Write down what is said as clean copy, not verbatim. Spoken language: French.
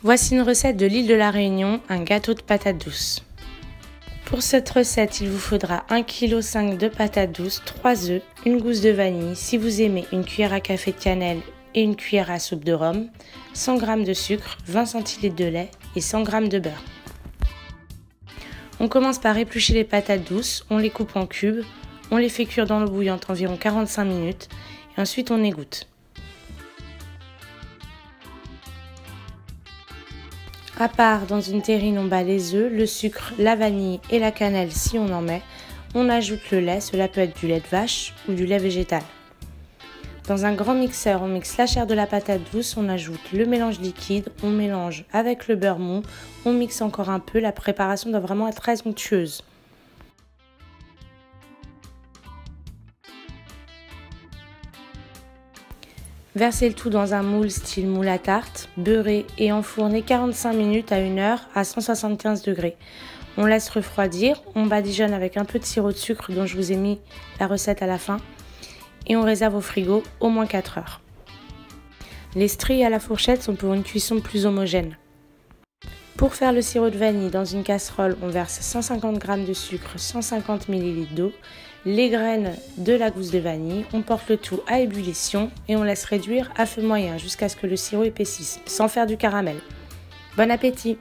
Voici une recette de l'île de la Réunion, un gâteau de patates douces. Pour cette recette, il vous faudra 1,5 kg de patates douces, 3 œufs, une gousse de vanille, si vous aimez une cuillère à café de cannelle et une cuillère à soupe de rhum, 100 g de sucre, 20 centilitres de lait et 100 g de beurre. On commence par éplucher les patates douces, on les coupe en cubes, on les fait cuire dans l'eau bouillante environ 45 minutes et ensuite on égoutte. À part, dans une terrine, on bat les œufs, le sucre, la vanille et la cannelle si on en met. On ajoute le lait, cela peut être du lait de vache ou du lait végétal. Dans un grand mixeur, on mixe la chair de la patate douce, on ajoute le mélange liquide, on mélange avec le beurre mou, on mixe encore un peu, la préparation doit vraiment être très onctueuse. Versez le tout dans un moule style moule à tarte, beurré et enfourné 45 minutes à 1 heure à 175 degrés. On laisse refroidir, on badigeonne avec un peu de sirop de sucre dont je vous ai mis la recette à la fin et on réserve au frigo au moins 4 heures. Les stries à la fourchette sont pour une cuisson plus homogène. Pour faire le sirop de vanille, dans une casserole, on verse 150 g de sucre, 150 ml d'eau, les graines de la gousse de vanille, on porte le tout à ébullition et on laisse réduire à feu moyen jusqu'à ce que le sirop épaississe, sans faire du caramel. Bon appétit!